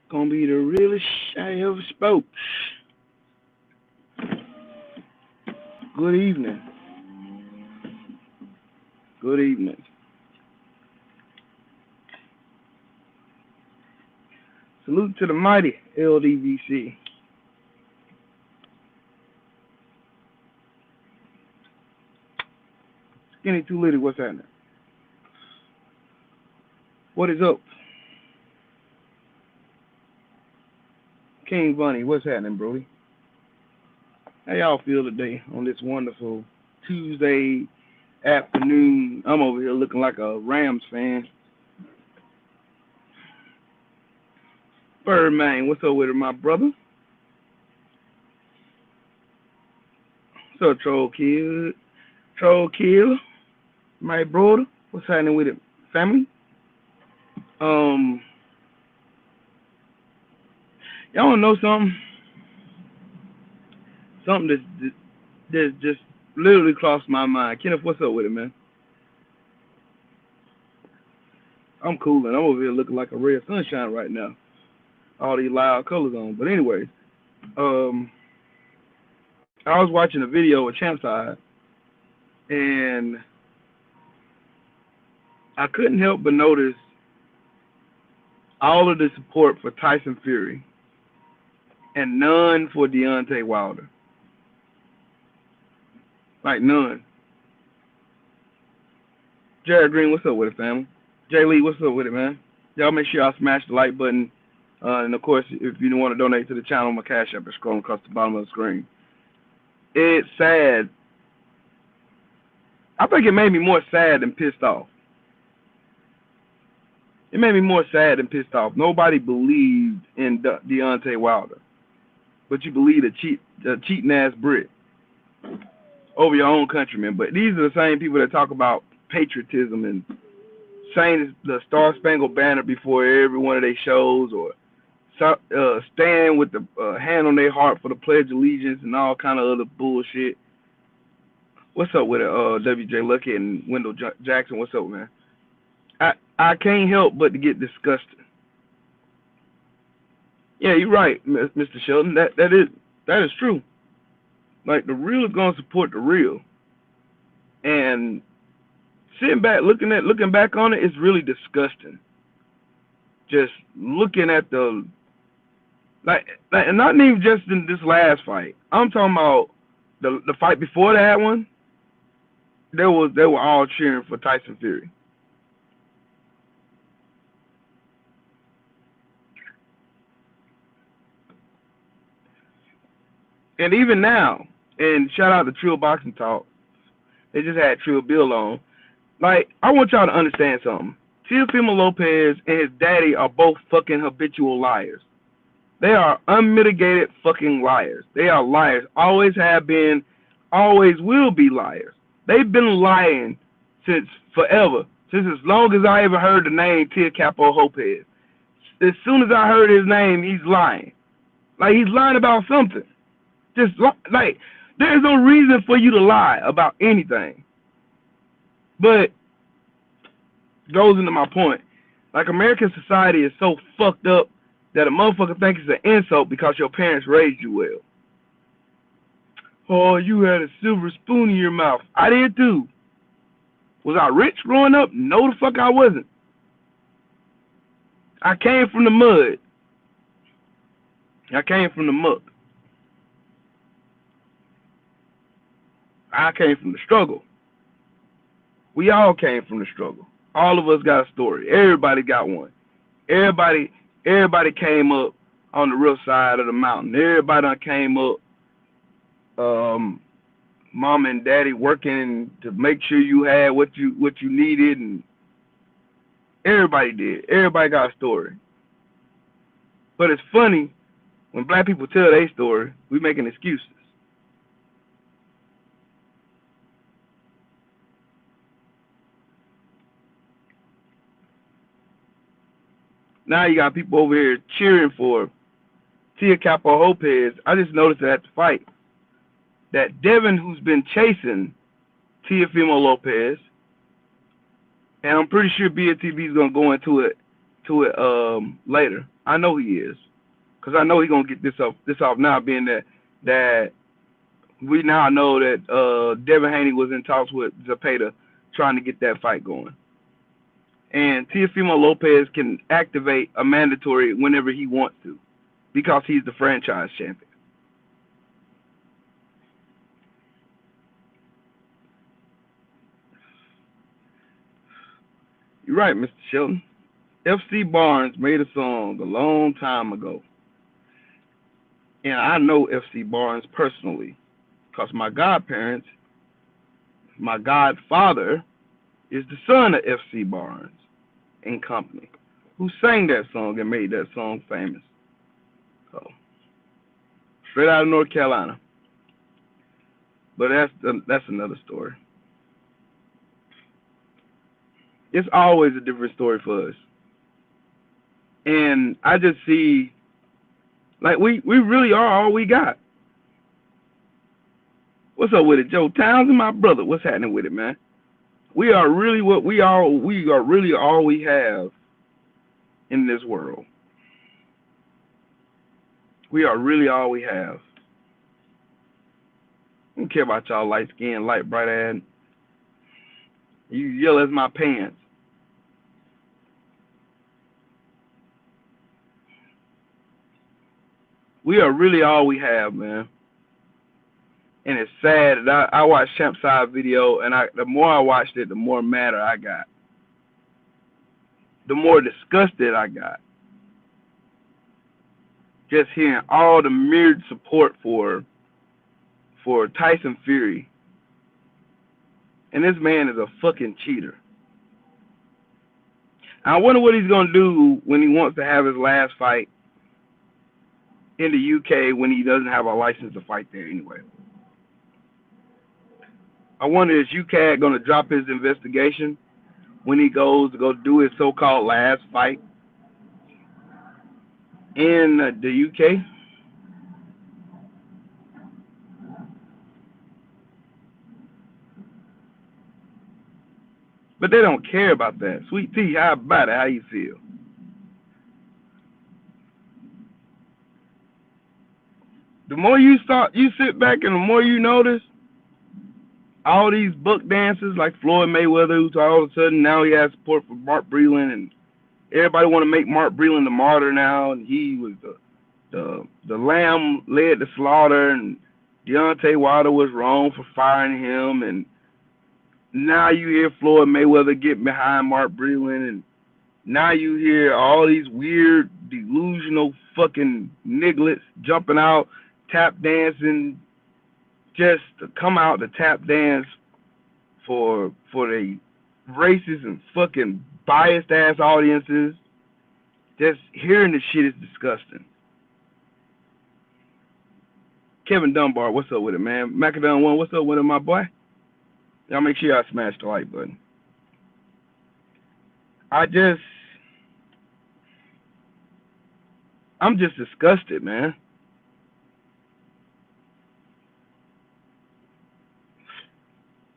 Gonna be the realest I ever spoke. Good evening. Good evening. Salute to the mighty LDBC. Skinny Too Litty, what's happening? What is up? King Bunny, what's happening, Brody? How y'all feel today on this wonderful Tuesday afternoon? I'm over here looking like a Rams fan. Birdman, what's up with it, my brother? What's up, Troll Kill? Troll Kill, my brother. What's happening with it, family? Y'all wanna know something? Something that just literally crossed my mind. Kenneth, what's up with it, man? I'm cool, and I'm over here looking like a ray of sunshine right now. All these loud colors on. But anyways, I was watching a video with Champside, and I couldn't help but notice all of the support for Tyson Fury and none for Deontay Wilder. Like none. Jared Green, what's up with it, family? Jay Lee, what's up with it, man? Y'all make sure y'all smash the like button. And of course, if you want to donate to the channel, my cash app is scrolling across the bottom of the screen. It's sad. I think it made me more sad than pissed off. It made me more sad than pissed off. Nobody believed in Deontay Wilder, but you believe a cheating ass Brit over your own countrymen. But these are the same people that talk about patriotism and saying the Star Spangled Banner before every one of their shows, or stand with the hand on their heart for the Pledge of Allegiance and all kind of other bullshit. What's up with it, WJ Lucky and Wendell Jackson? What's up, man? I can't help but to get disgusted. Yeah, you're right, Mr. Sheldon. That is true. Like, the real is gonna support the real, and sitting back looking back on it, it's really disgusting. Just looking at the like and not even just in this last fight. I'm talking about the fight before that one. They were all cheering for Tyson Fury. And even now, and shout out to Trill Boxing Talk, they just had Trill Bill on. Like, I want y'all to understand something. Teofimo Lopez and his daddy are both fucking habitual liars. They are unmitigated fucking liars. They are liars. Always have been, always will be liars. They've been lying since forever. Since as long as I ever heard the name Teofimo Lopez. As soon as I heard his name, he's lying. Like, he's lying about something. Just like, there's no reason for you to lie about anything. But goes into my point. Like, American society is so fucked up that a motherfucker thinks it's an insult because your parents raised you well. Oh, you had a silver spoon in your mouth. I did too. Was I rich growing up? No, the fuck I wasn't. I came from the mud. I came from the muck. I came from the struggle. We all came from the struggle. All of us got a story. Everybody got one. Everybody came up on the rough side of the mountain. Everybody came up, mom and daddy working to make sure you had what you needed, and everybody did. Everybody got a story. But it's funny when black people tell their story, we making excuses. Now you got people over here cheering for Teofimo Lopez. I just noticed that at the fight that Devin, who's been chasing Teofimo Lopez, and I'm pretty sure BATB is going to go into it to it later. I know he is, cause I know he's gonna get this off now, being that we now know that Devin Haney was in talks with Zepeda trying to get that fight going. And Teofimo Lopez can activate a mandatory whenever he wants to, because he's the franchise champion. You're right, Mr. Shelton. FC Barnes made a song a long time ago. And I know FC Barnes personally, because my godparents, my godfather, is the son of FC Barnes and Company, who sang that song and made that song famous. So, straight out of North Carolina. But that's another story. It's always a different story for us. And I just see, like, we really are all we got. What's up with it, Joe Townsend, my brother? What's happening with it, man? We are really what we are. We are really all we have in this world. We are really all we have. I don't care about y'all light skin, light bright ass. You yell as my pants. We are really all we have, man. And it's sad that I watched Champ's side video, and the more I watched it, the more madder I got. The more disgusted I got. Just hearing all the mirrored support for Tyson Fury. And this man is a fucking cheater. I wonder what he's going to do when he wants to have his last fight in the UK when he doesn't have a license to fight there anyway. I wonder, is UCAD going to drop his investigation when he goes to go do his so-called last fight in the UK? But they don't care about that. Sweet Tea, how about it? How you feel? The more you sit back and the more you notice, all these book dancers like Floyd Mayweather, who's all of a sudden now he has support for Mark Breland, and everybody want to make Mark Breland the martyr now, and he was the lamb led the slaughter, and Deontay Wilder was wrong for firing him, and now you hear Floyd Mayweather get behind Mark Breland, and now you hear all these weird, delusional fucking nigglets jumping out, tap dancing, just to come out to tap dance for the racist and fucking biased ass audiences. Just hearing this shit is disgusting. Kevin Dunbar, what's up with it, man? Macadon One, what's up with it, my boy? Y'all make sure y'all smash the like button. I'm just disgusted, man.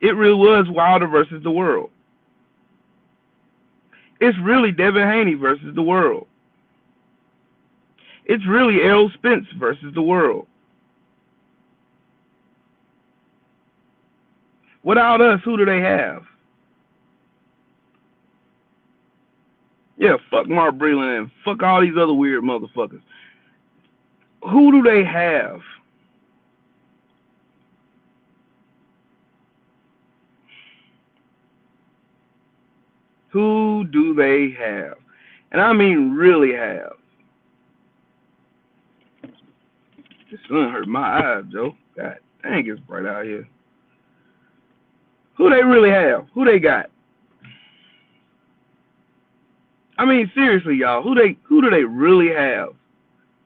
It really was Wilder versus the world. It's really Devin Haney versus the world. It's really Errol Spence versus the world. Without us, who do they have? Yeah, fuck Mark Breland and fuck all these other weird motherfuckers. Who do they have? Who do they have? And I mean really have. This sun hurt my eyes, Joe. God dang, it's bright out here. Who they really have? Who they got? I mean, seriously, y'all. Who do they really have?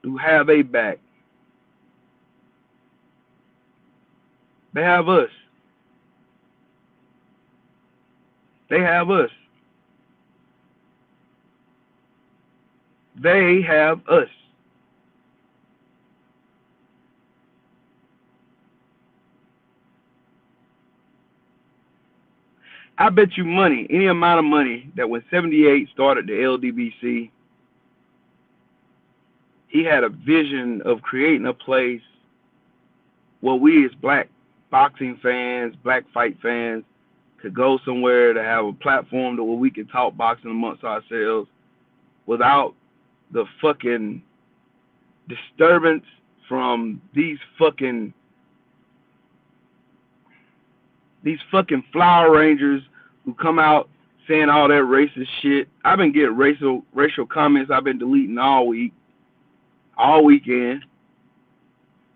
Who have a back? They have us. They have us. They have us. I bet you money, any amount of money, that when 78 started the LDBC, he had a vision of creating a place where we as black boxing fans, black fight fans, could go somewhere to have a platform to where we could talk boxing amongst ourselves without the fucking disturbance from these fucking flower rangers who come out saying all that racist shit. I've been getting racial comments I've been deleting all weekend.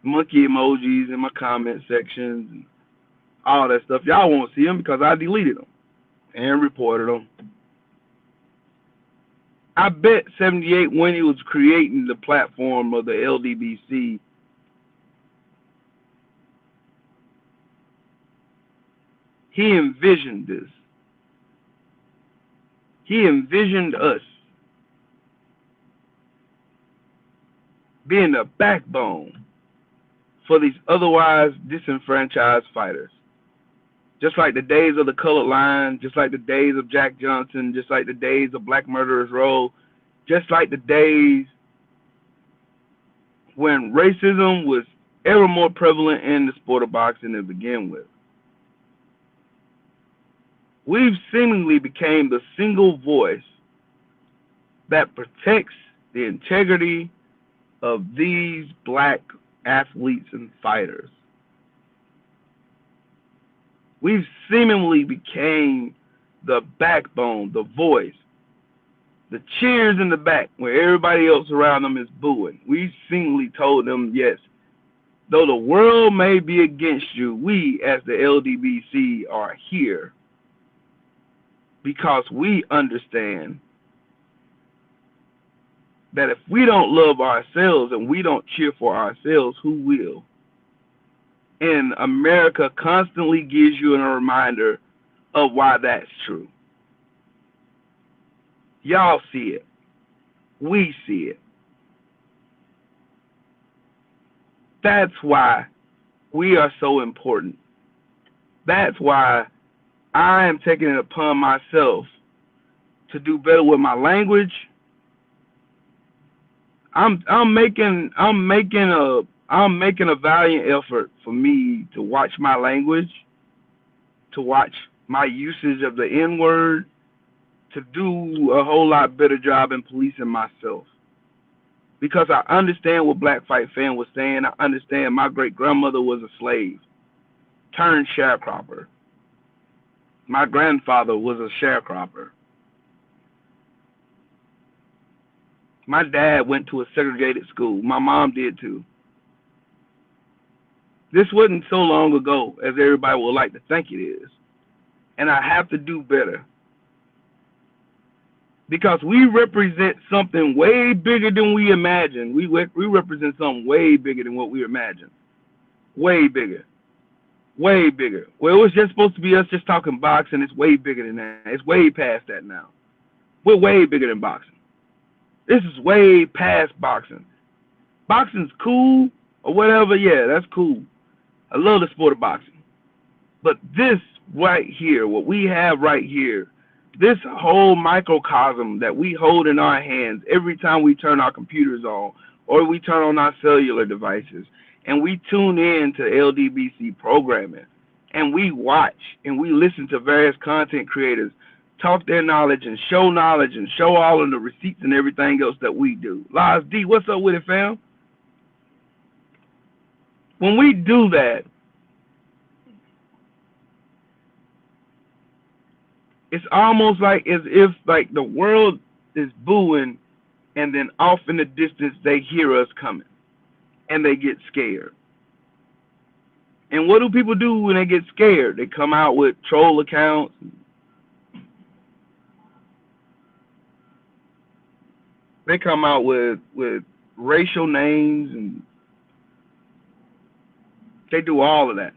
Monkey emojis in my comment sections and all that stuff. Y'all won't see them because I deleted them and reported them. I bet 78, when he was creating the platform of the LDBC, he envisioned this. He envisioned us being the backbone for these otherwise disenfranchised fighters. Just like the days of the colored line, just like the days of Jack Johnson, just like the days of Black Murderers Row, just like the days when racism was ever more prevalent in the sport of boxing to begin with. We've seemingly became the single voice that protects the integrity of these black athletes and fighters. We've seemingly became the backbone, the voice, the cheers in the back where everybody else around them is booing. We seemingly told them, yes, though the world may be against you, we as the LDBC are here because we understand that if we don't love ourselves and we don't cheer for ourselves, who will? And America constantly gives you a reminder of why that's true. Y'all see it. We see it. That's why we are so important. That's why I am taking it upon myself to do better with my language. I'm making a valiant effort for me to watch my language, to watch my usage of the N-word, to do a whole lot better job in policing myself. Because I understand what Black Fight Fan was saying. I understand my great-grandmother was a slave, turned sharecropper. My grandfather was a sharecropper. My dad went to a segregated school. My mom did too. This wasn't so long ago as everybody would like to think it is. And I have to do better. Because we represent something way bigger than we imagine. We represent something way bigger than what we imagine. Way bigger. Way bigger. Well, it was just supposed to be us just talking boxing. It's way bigger than that. It's way past that now. We're way bigger than boxing. This is way past boxing. Boxing's cool or whatever. Yeah, that's cool. I love the sport of boxing. But this right here, what we have right here, this whole microcosm that we hold in our hands every time we turn our computers on or we turn on our cellular devices and we tune in to LDBC programming and we watch and we listen to various content creators talk their knowledge and show all of the receipts and everything else that we do. Laz D, what's up with it, fam? When we do that, it's almost like as if like the world is booing and then off in the distance they hear us coming and they get scared. And what do people do when they get scared? They come out with troll accounts. They come out with racial names and they do all of that.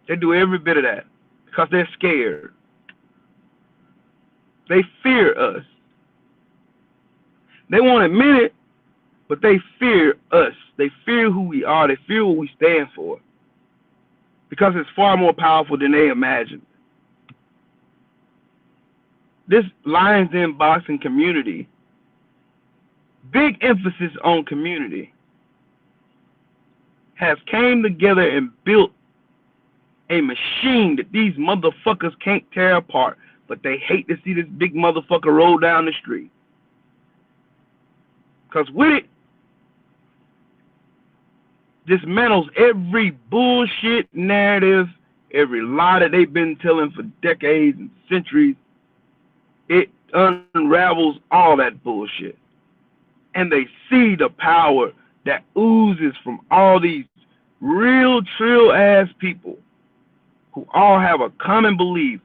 They do every bit of that because they're scared. They fear us. They won't admit it, but they fear us. They fear who we are. They fear what we stand for because it's far more powerful than they imagine. This Lions Den boxing community big emphasis on community, has came together and built a machine that these motherfuckers can't tear apart, but they hate to see this big motherfucker roll down the street. Because with it, dismantles every bullshit narrative, every lie that they've been telling for decades and centuries. It unravels all that bullshit. And they see the power that oozes from all these real trill ass people who all have a common belief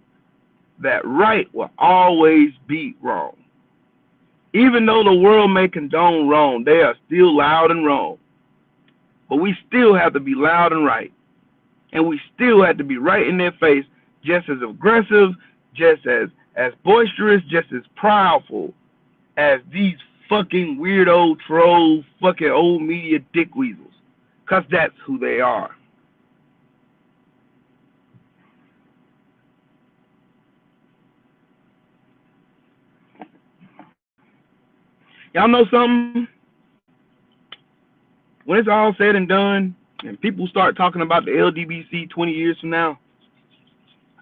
that right will always beat wrong. Even though the world may condone wrong, they are still loud and wrong. But we still have to be loud and right. And we still have to be right in their face, just as aggressive, just as boisterous, just as proudful as these fucking weirdo troll fucking old media dick weasels. Because that's who they are. Y'all know something? When it's all said and done, and people start talking about the LDBC 20 years from now,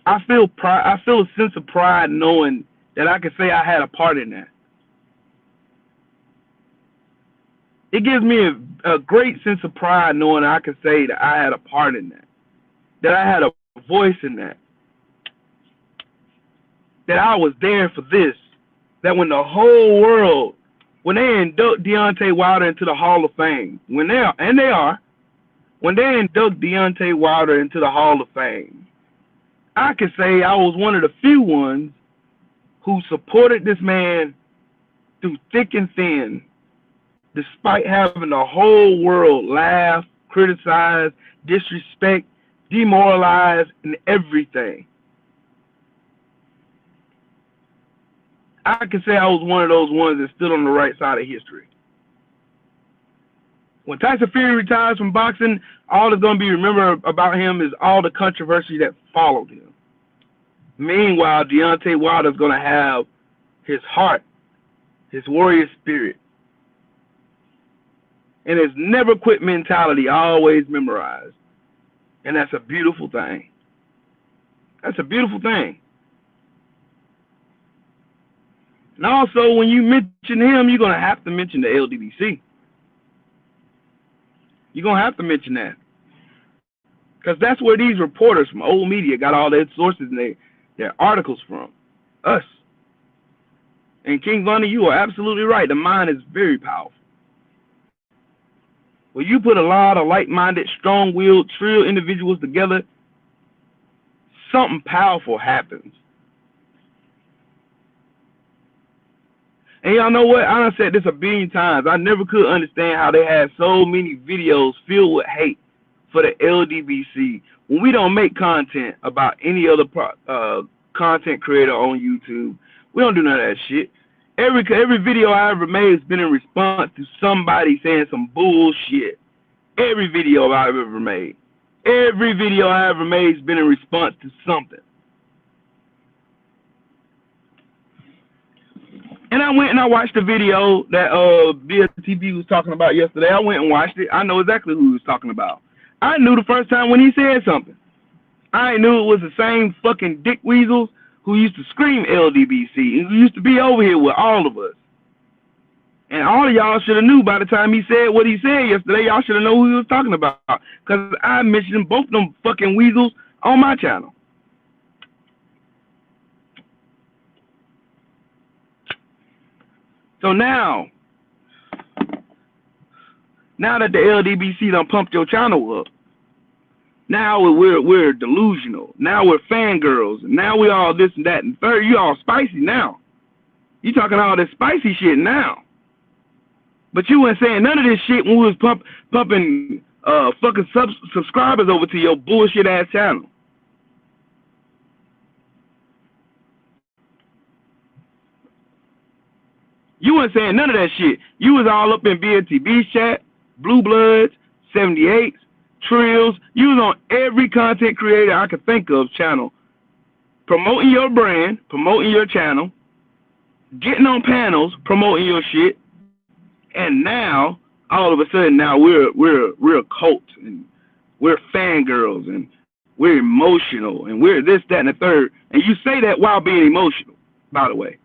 I feel pride. I feel a sense of pride knowing that I can say I had a part in that. It gives me a great sense of pride knowing I can say that I had a part in that I had a voice in that I was there for this, that when the whole world, when they induct Deontay Wilder into the Hall of Fame, when they induct Deontay Wilder into the Hall of Fame, I can say I was one of the few ones who supported this man through thick and thin, despite having the whole world laugh, criticize, disrespect, demoralize, and everything. I can say I was one of those ones that stood on the right side of history. When Tyson Fury retires from boxing, all that's going to be remembered about him is all the controversy that followed him. Meanwhile, Deontay Wilder is going to have his heart, his warrior spirit, and his never quit mentality always memorized. And that's a beautiful thing. That's a beautiful thing. And also, when you mention him, you're going to have to mention the LDBC. You're going to have to mention that. Because that's where these reporters from old media got all their sources and their articles from. Us. And King Vonnie, you are absolutely right. The mind is very powerful. When you put a lot of like-minded, strong-willed, trill individuals together, something powerful happens. And y'all know what? I done said this a billion times. I never could understand how they had so many videos filled with hate for the LDBC when we don't make content about any other content creator on YouTube. We don't do none of that shit. Every video I ever made has been in response to somebody saying some bullshit. Every video I've ever made. Every video I ever made has been in response to something. And I went and I watched the video that BSTV was talking about yesterday. I went and watched it. I know exactly who he was talking about. I knew the first time when he said something. I knew it was the same fucking dick weasels who used to scream LDBC and who used to be over here with all of us. And all of y'all should have knew by the time he said what he said yesterday. Y'all should have known who he was talking about. Because I mentioned both them fucking weasels on my channel. So now that the LDBC done pumped your channel up, now we're delusional. Now we're fangirls. Now we all this and that and third. You all spicy now. You talking all this spicy shit now. But you weren't saying none of this shit when we was pumping fucking subscribers over to your bullshit ass channel. You weren't saying none of that shit. You was all up in BLTB's chat, Blue Bloods, 78s, Trills. You was on every content creator I could think of channel, promoting your brand, promoting your channel, getting on panels, promoting your shit, And now, all of a sudden, now we're a cult, and we're fangirls, and we're emotional, and we're this, that, and the third. And you say that while being emotional, by the way.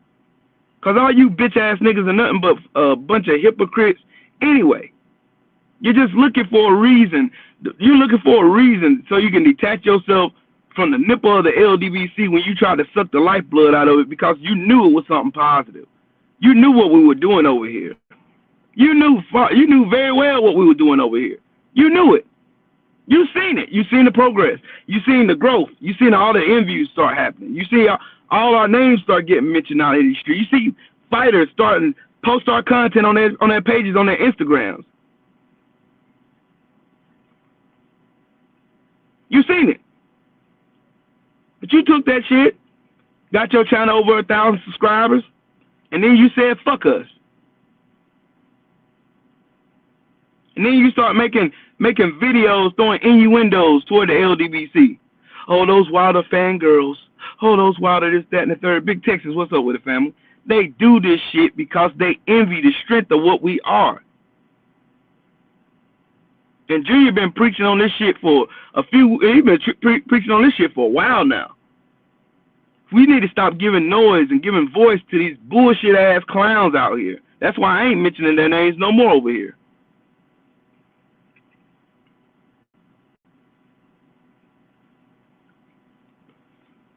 Because all you bitch-ass niggas are nothing but a bunch of hypocrites anyway. You're just looking for a reason. You're looking for a reason so you can detach yourself from the nipple of the LDBC when you try to suck the lifeblood out of it, because you knew it was something positive. You knew what we were doing over here. You knew very well what we were doing over here. You knew it. You seen it. You seen the progress. You seen the growth. You seen all the interviews start happening. You see all our names start getting mentioned out in the street. You see fighters starting post our content on their pages, on their Instagrams. You seen it. But you took that shit, got your channel over 1,000 subscribers, and then you said fuck us. And then you start making videos throwing innuendos toward the LDBC. Oh, those Wilder fangirls. Oh, those Wilder this, that, and the third. Big Texas, what's up with it, family? They do this shit because they envy the strength of what we are. And Junior been preaching on this shit for preaching on this shit for a while now. We need to stop giving noise and giving voice to these bullshit ass clowns out here. That's why I ain't mentioning their names no more over here.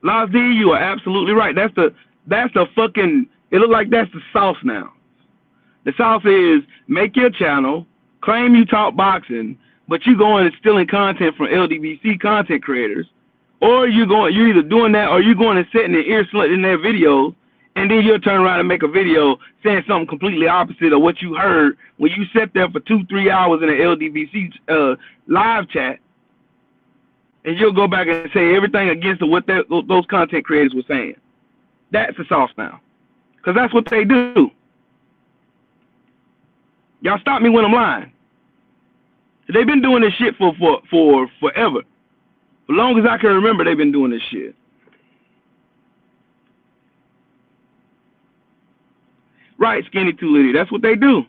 Laz D, you are absolutely right. That's the fucking, it look like that's the sauce now. The sauce is make your channel, claim you talk boxing, but you going and stealing content from LDBC content creators, or you're either doing that or you're going and setting an ear slit in their videos, and then you'll turn around and make a video saying something completely opposite of what you heard when you sat there for 2-3 hours in an LDBC live chat. And you'll go back and say everything against what those content creators were saying. That's the sauce now. Because that's what they do. Y'all stop me when I'm lying. They've been doing this shit for forever. For long as I can remember, they've been doing this shit. Right, Skinny Too Litty. That's what they do.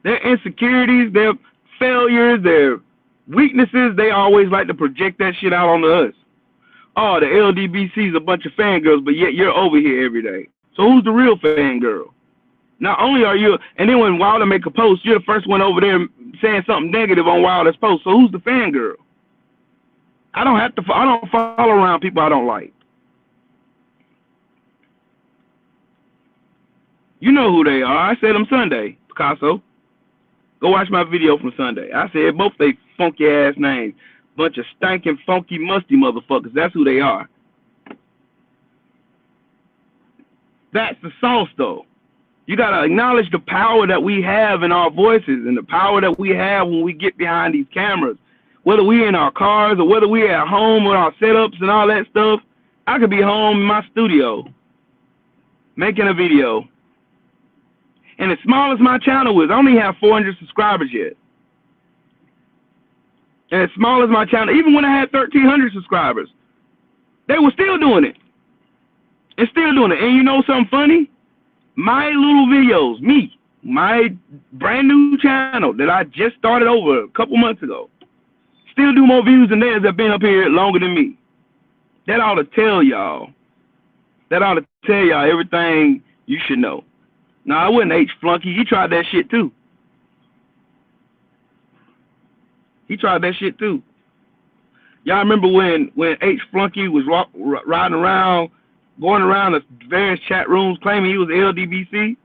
Their insecurities, their failures, their weaknesses, they always like to project that shit out onto us. Oh, the LDBC is a bunch of fangirls, but yet you're over here every day. So who's the real fangirl? Not only are you, and then when Wilder make a post, you're the first one over there saying something negative on Wilder's post. So who's the fangirl? I don't follow around people I don't like. You know who they are. I said them Sunday, Picasso. Go watch my video from Sunday. I said both they funky ass names. Bunch of stinking, funky, musty motherfuckers. That's who they are. That's the sauce, though. You got to acknowledge the power that we have in our voices and the power that we have when we get behind these cameras. Whether we in our cars or whether we at home with our setups and all that stuff. I could be home in my studio making a video. And as small as my channel is, I only have 400 subscribers yet. And as small as my channel, even when I had 1,300 subscribers, they were still doing it. And still doing it. And you know something funny? My little videos, my brand new channel that I just started over a couple months ago, still do more views than theirs that have been up here longer than me. That ought to tell y'all. That ought to tell y'all everything you should know. No, I wasn't H Flunky. He tried that shit too. He tried that shit too. Y'all remember when H Flunky was riding around, going around the various chat rooms claiming he was LDBC?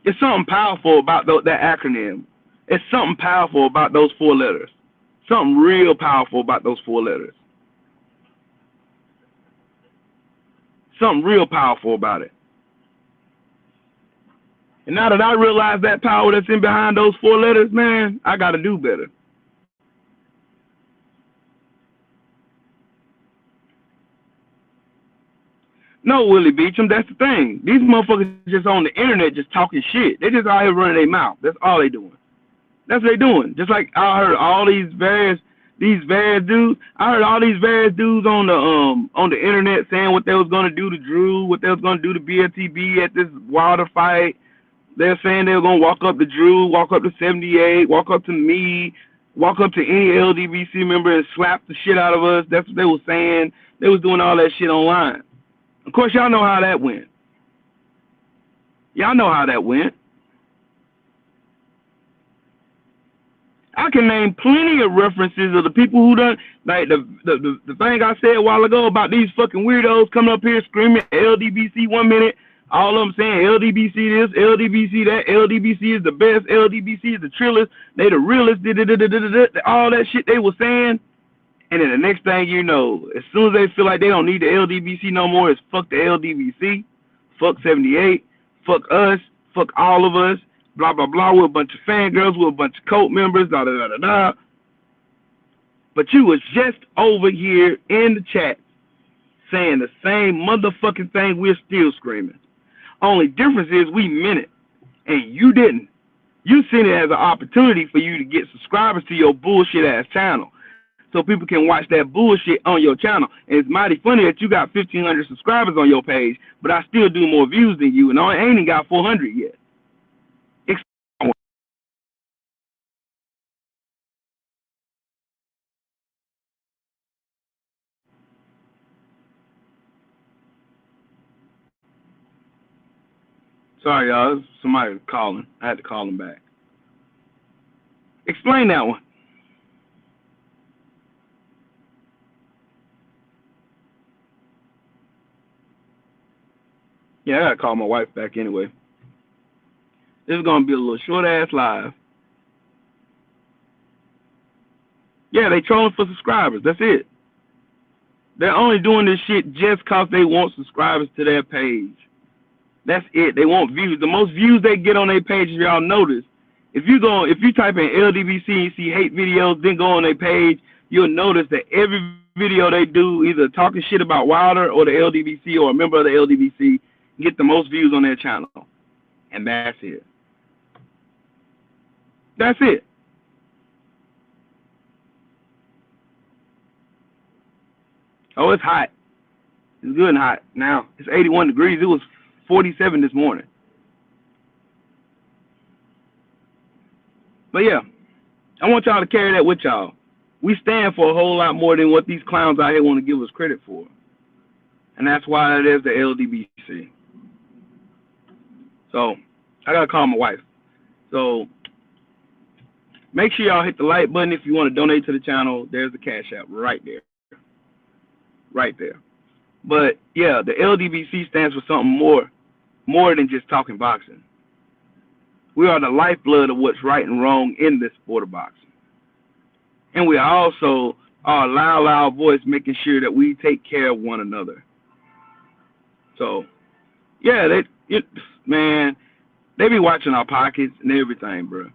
It's something powerful about that acronym. It's something powerful about those 4 letters. Something real powerful about those 4 letters. Something real powerful about it. And now that I realize that power that's in behind those 4 letters, man, I got to do better. No, Willie Beecham, that's the thing. These motherfuckers just on the internet just talking shit. They just out here running their mouth. That's all they doing. That's what they doing. Just like I heard all these various These various dudes, I heard all these various dudes on the internet saying what they was gonna do to Drew, what they was gonna do to BLTB at this Wilder fight. They're saying they were gonna walk up to Drew, walk up to 78, walk up to me, walk up to any LDBC member and slap the shit out of us. That's what they were saying. They was doing all that shit online. Of course, y'all know how that went. Y'all know how that went. I can name plenty of references of the people who done, like the thing I said a while ago about these fucking weirdos coming up here screaming LDBC 1 minute, all of them saying LDBC this, LDBC that, LDBC is the best, LDBC is the trillest, they the realest, all that shit they were saying. And then the next thing you know, as soon as they feel like they don't need the LDBC no more, it's fuck the LDBC, fuck 78, fuck us, fuck all of us, blah, blah, blah. We're a bunch of fangirls, we're a bunch of cult members, da, da, da, da, da. But you was just over here in the chat saying the same motherfucking thing we're still screaming. Only difference is we meant it, and you didn't. You seen it as an opportunity for you to get subscribers to your bullshit-ass channel, so people can watch that bullshit on your channel. And it's mighty funny that you got 1,500 subscribers on your page, but I still do more views than you, and I ain't even got 400 yet. Sorry, y'all. Somebody calling. I had to call him back. Explain that one. Yeah, I gotta call my wife back anyway. This is gonna be a little short ass live. Yeah, they trolling for subscribers. That's it. They're only doing this shit just cause they want subscribers to their page. That's it. They want views. The most views they get on their page, if y'all notice, if you type in LDBC and you see hate videos, then go on their page, you'll notice that every video they do, either talking shit about Wilder or the LDBC or a member of the LDBC, get the most views on their channel. And that's it. That's it. Oh, it's hot. It's good and hot now. It's 81 degrees. It was 47 this morning. But yeah, I want y'all to carry that with y'all. We stand for a whole lot more than what these clowns out here want to give us credit for. And that's why it is the LDBC. So, I got to call my wife. So, make sure y'all hit the like button if you want to donate to the channel. There's the Cash App right there. Right there. But, yeah, the LDBC stands for something more than just talking boxing. We are the lifeblood of what's right and wrong in this sport of boxing. And we also are a loud voice making sure that we take care of one another. So, yeah, man, they be watching our pockets and everything, bro.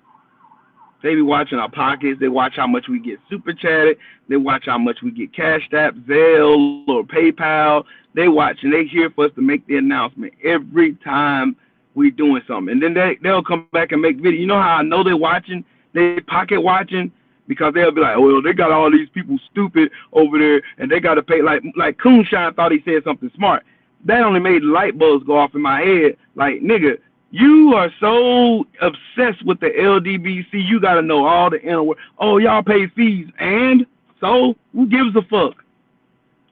They be watching our pockets. They watch how much we get super chatted. They watch how much we get cashed app, Zelle, or PayPal. They watch and they here for us to make the announcement every time we doing something. And then they'll come back and make video. You know how I know they're watching? They pocket watching, because they'll be like, oh, well, they got all these people stupid over there, and they got to pay. Like Coonshine thought he said something smart. That only made light bulbs go off in my head. Like, nigga, you are so obsessed with the LDBC, you got to know all the inner work. Oh, y'all pay fees. And so who gives a fuck?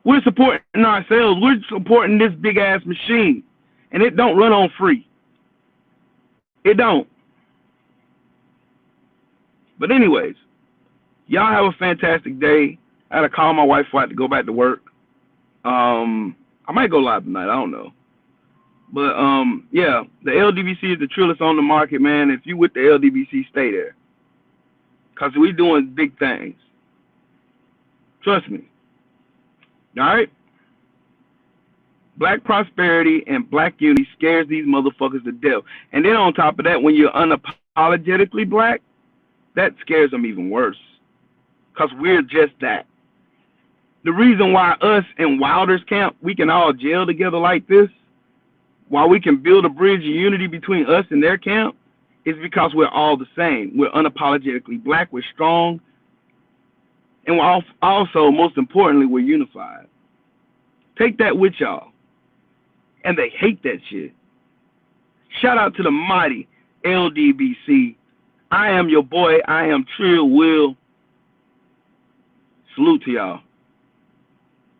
We're supporting ourselves. We're supporting this big-ass machine. And it don't run on free. It don't. But anyways, y'all have a fantastic day. I had to call my wife before I had to go back to work. I might go live tonight. I don't know. But, yeah, the LDBC is the trillest on the market, man. If you with the LDBC, stay there. Because we're doing big things. Trust me. All right? Black prosperity and black unity scares these motherfuckers to death. And then on top of that, when you're unapologetically black, that scares them even worse. Because we're just that. The reason why us and Wilder's camp, we can all jail together like this, while we can build a bridge of unity between us and their camp, is because we're all the same. We're unapologetically black. We're strong. And we're also, most importantly, we're unified. Take that with y'all. And they hate that shit. Shout out to the mighty LDBC. I am your boy. I am Trill Will. Salute to y'all.